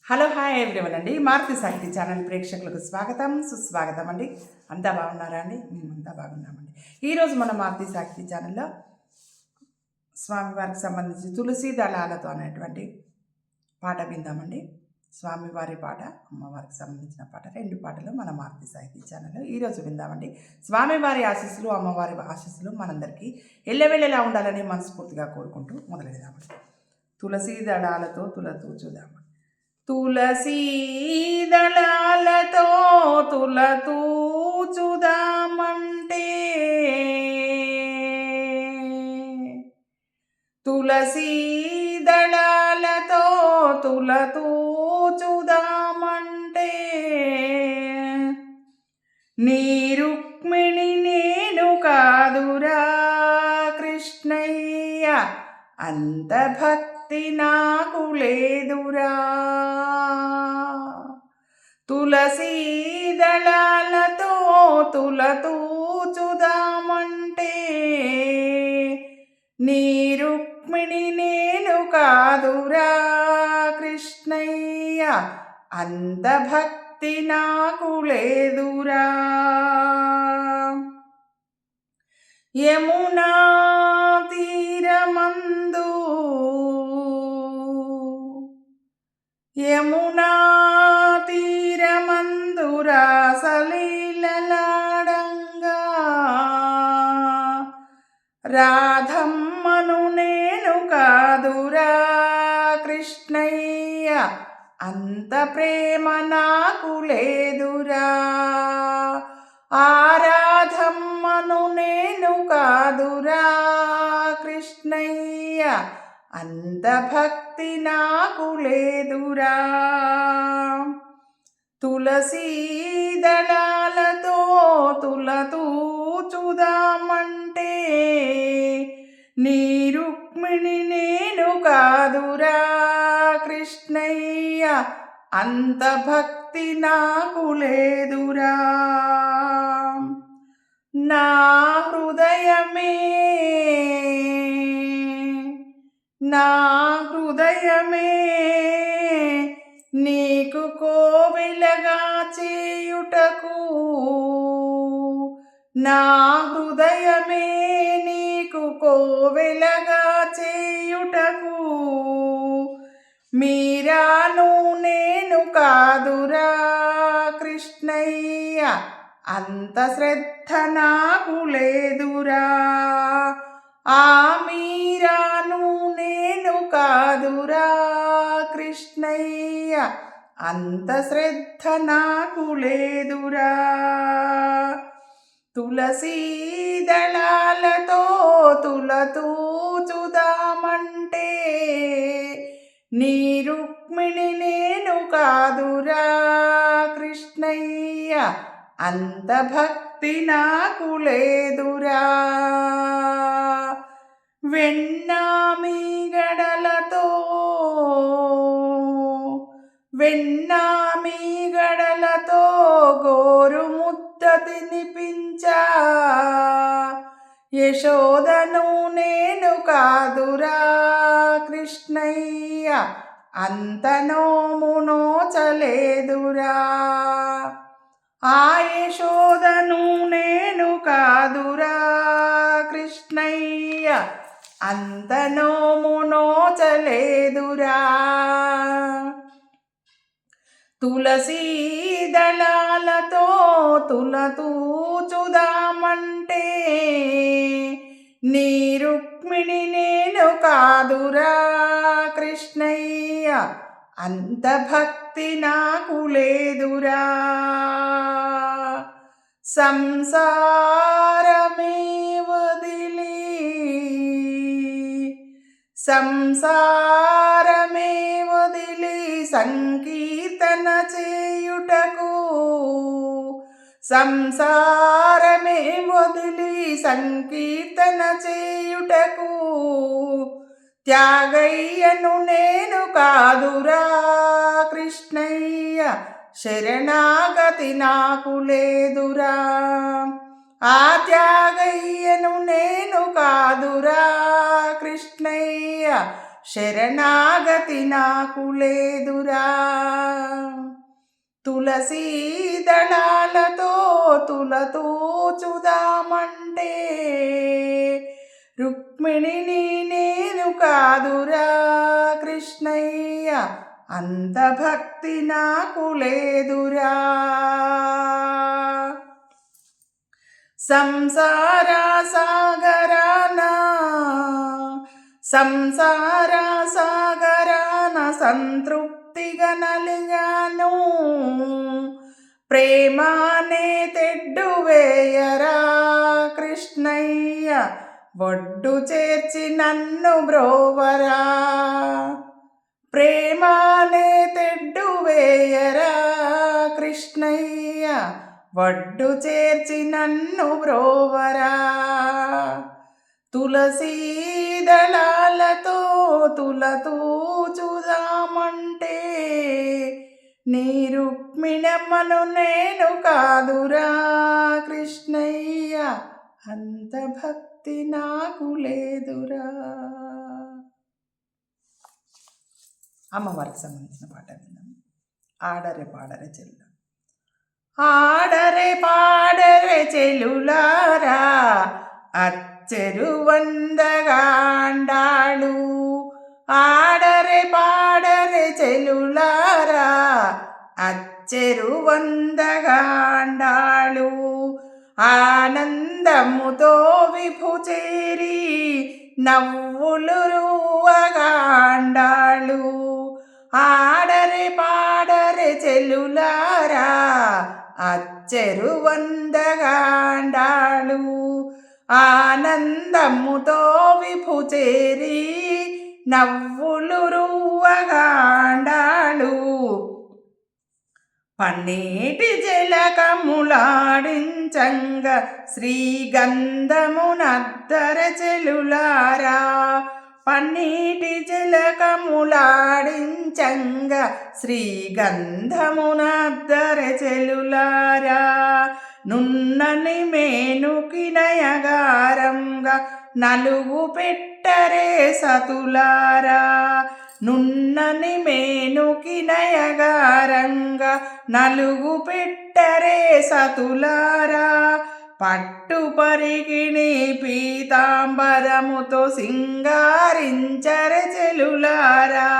Hello hi everyone అండి. మారుతి సాహితీ channel ప్రేక్షకులకు స్వాగతం సుస్వాగతం అండి. అంతా బాగున్నారా అండి? అంతా బాగున్నామండి. ఈరోజు మన మారుతి సాహితీ ఛానల్లో స్వామివారికి సంబంధించి తులసి దళాలతో అనేటువంటి పాట విందామండి. స్వామివారి పాట, అమ్మవారికి సంబంధించిన పాట, రెండు పాటలు మన మారుతి సాహితీ ఛానల్లో ఈరోజు విందామండి. స్వామివారి ఆశీస్సులు, అమ్మవారి ఆశీస్సులు మనందరికీ ఎల్లవెళ్ళలా ఉండాలని మనస్ఫూర్తిగా కోరుకుంటూ మొదలెడదామండి. తులసి దళాలతో తులతూచుదాము. తులసీ దళాలతో తులతూచుదామంటే తులసీ దళాలతో తులతూచుదామంటే నీ రుక్మిణి నేను కాదురా కృష్ణయ్య, అంత భక్తి నాకు లేదురా. తులసీ దళాలతో తులతూచుదామంటే నీ రుక్మిణి నేను కాదురా కృష్ణయ్య, అంత భక్తి నాకు లేదురా. యమునా తీరమందు రాసలీలలాడంగా రాధమ్మను నేను కాదురా కృష్ణయ్య, అంత ప్రేమ నాకు లేదురా. ఆరాధమ్మను నేను కాదురా కృష్ణయ్య, అంత భక్తి నాకు లేదురా. తులసీ దళాలతో తులతూచుదామంటే నీ రుక్మిణి నేను కాదురా కృష్ణయ్య, అంత భక్తి నాకు లేదురా. నా హృదయమే నీకు కోవెలగా చేయుటకు, నా హృదయమే నీకు కోవెలగా చేయుటకు మీరాను నేను కాదురా కృష్ణయ్య, అంత శ్రద్ధ నాకు లేదురా. ఆ మీరాను నేను కాదురా కృష్ణయ్య, అంత శ్రద్ధ నాకు లేదురా. తులసీ దళాలతో తులతూచుదామంటే నీ రుక్మిణి నేను కాదురా కృష్ణయ్య, అంత భక్తి నాకు లేదురా. వెన్నామీగడలతో గోరు ముద్ద తినిపించా యశోదను నేను కాదురా కృష్ణయ్య, అంత నోము నోచలేదురా. ఆ యశోదను నేను కాదురా కృష్ణయ్య, అంత నోము నోచలేదురా. తులసీ దళాలతో తులతూచుదామంటే నీ రుక్మిణి నేను కాదురా కృష్ణయ్య, అంత భక్తి నాకు లేదురా. సంసారమే వదిలి సంకీర్తన చేయుటకు, సంసారమే వదిలి సంకీర్తన చేయుటకు త్యాగయ్యను నేను కాదురా కృష్ణయ్య, శరణాగతి నాకు లేదురా. ఆ త్యాగయ్యను నేను కాదురా కృష్ణయ్య, శరణాగతి నాకు లేదురా. తులసీ దళాలతో తులతూచుదామంటే రుక్మిణిని నేను కాదురా కృష్ణయ్య, అంత భక్తి నాకు లేదురా. సంసార సాగరాన సంతృప్తిగా నలిగాను, ప్రేమానే తెడ్డు వేయరా కృష్ణయ్య, ఒడ్డు చేర్చి నన్ను బ్రోవరా. ప్రేమానే తెడ్డు వేయరా కృష్ణయ్య, ఒడ్డు చేర్చి నన్ను బ్రోవరా. తులసీ దళాలతో తులతూచుదామంటే నీ రుక్మిణమ్మను నేను కాదురా కృష్ణయ్య, అంత భక్తి నాకు లేదురా. అమ్మవారికి సంబంధించిన పాట విన్నాం. ఆడరే పాడరే చెల్లు. ఆడరే పాడరే చెల్లులారా, అచ్చెరువందగాండాళు. ఆడరే పాడరే చెల్లులారా, అచ్చెరువందగాండాళు. ఆనందముతో విభుచేరి నవ్వులు రువ్వగాండాళు. ఆడరే పాడరే చెల్లులారా, అచ్చెరువందగాండాళు. ఆనందముతో విభుచేరి నవ్వులు రువ్వగాండాళు. పన్నీటి జలకములాడించంగ శ్రీగంధమునద్దర చెలులారా. పన్నీటి జలకములాడించంగ శ్రీగంధమునద్దర చెలులారా. నున్నని మేనుకి నయగారంగా నలుగు పెట్టరే సతులారా. నున్నని మేనుకి నయగారంగా నలుగు పెట్టరే సతులారా. పట్టు పరికిణి పీతాంబరముతో సింగారించరే చెలులారా.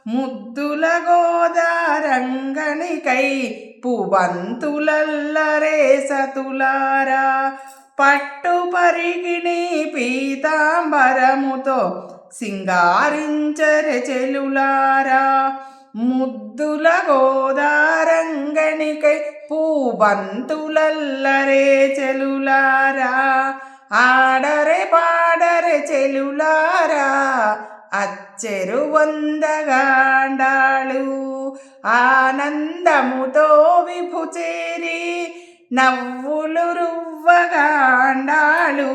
ముద్దుల గోదారంగనికై పుబంతులల్లరే సతులారా. పట్టు పరికిణి పీతాంబరముతో సింగారించరే చెలులారా. ముద్దుల గోదారంగనికై పూబంతులల్లరే చెలులారా. ఆడరే పాడరే చెలులారా, అచ్చెరువందగాండాళు. ఆనందముతో విభుచేరి నవ్వులు రువ్వగాండాళు.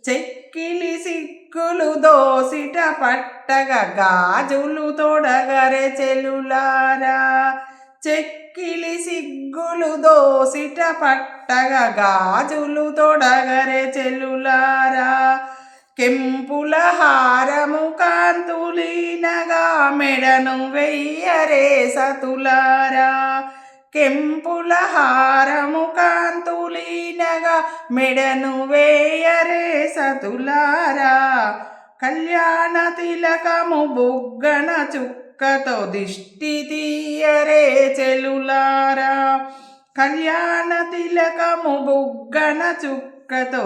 చెక్కిలి సిక్కులు దోసిట పట్టగ గాజులు తొడగరే చెలులారా. చెక్కిలి సిగ్గులు దోసిట పట్టగ గాజులు తొడగరే చెలులారా. కెంపుల హారము కాంతులీనగా మెడను వెయ్యరే సతులారా. కెంపుల హారము కాంతులీనగా మెడను వేయరే సతులారా. కళ్యాణ తిలకము బుగ్గన చుక్కతో దిష్టి తీయరే చెలులారా. కళ్యాణ తిలకము బుగ్గన చుక్కతో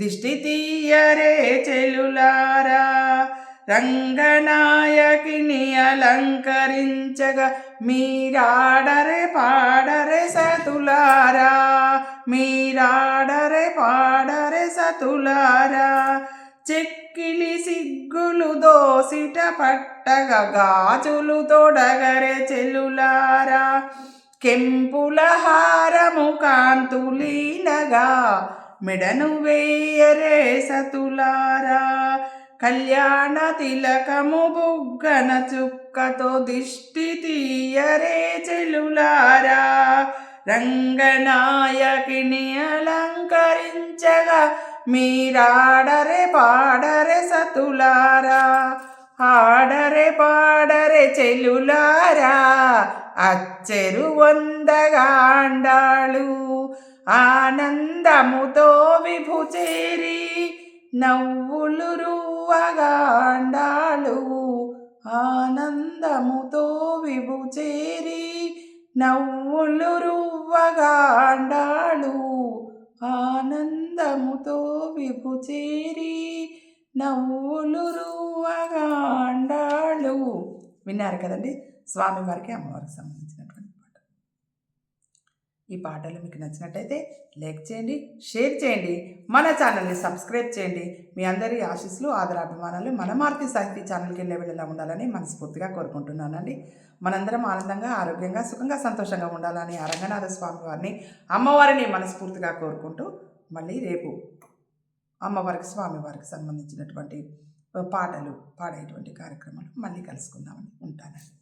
దిష్టి తీయరే చెలులారా. రంగనాయకిని అలంకరించగా మీరాడరే పాడరే సతులారా. మీరాడరే పాడరే సతులారా. చెక్కిలి సిగ్గులు దోసిట పట్టగా గాజులు తొడగరే చెలులారా. కెంపుల హారము కాంతులీనగా మెడను వేయరే సతులారా. కళ్యాణ తిలకము బుగ్గన చుక్కతో దిష్టి తీయరే చెలులారా. రంగనాయకిని అలంకరించగా మీరాడరే పాడరే సతులారా. ఆడరే పాడరే చెల్లులారా అచ్చెరు వందగాండాಳು ఆనందముతో విభుచేరి నవ్వులు రువ్వగాండాಳು ఆనందముతో విభుచేరి నవ్వులు రువ్వగాండాಳು ఆనందముతో విభుచేరి నవ్వులు రువ్వగాండాಳು. విన్నారు కదండి, స్వామివారికి అమ్మవారికి సంబంధించినటువంటి పాట. ఈ పాటలు మీకు నచ్చినట్టయితే లైక్ చేయండి, షేర్ చేయండి, మన ఛానల్ని సబ్స్క్రైబ్ చేయండి. మీ అందరి ఆశీస్సులు ఆదరాభిమానాలు మన మారుతి సాహితీ ఛానల్కి వెళ్ళే వెళ్ళేలా ఉండాలని మనస్ఫూర్తిగా కోరుకుంటున్నానండి. మనందరం ఆనందంగా, ఆరోగ్యంగా, సుఖంగా, సంతోషంగా ఉండాలని ఆ రంగనాథ స్వామి వారిని, అమ్మవారిని మనస్ఫూర్తిగా కోరుకుంటూ మళ్ళీ రేపు అమ్మవారికి, స్వామివారికి సంబంధించినటువంటి పాటలు పాడేటువంటి కార్యక్రమాలు మళ్ళీ కలుసుకుందామని ఉంటానండి.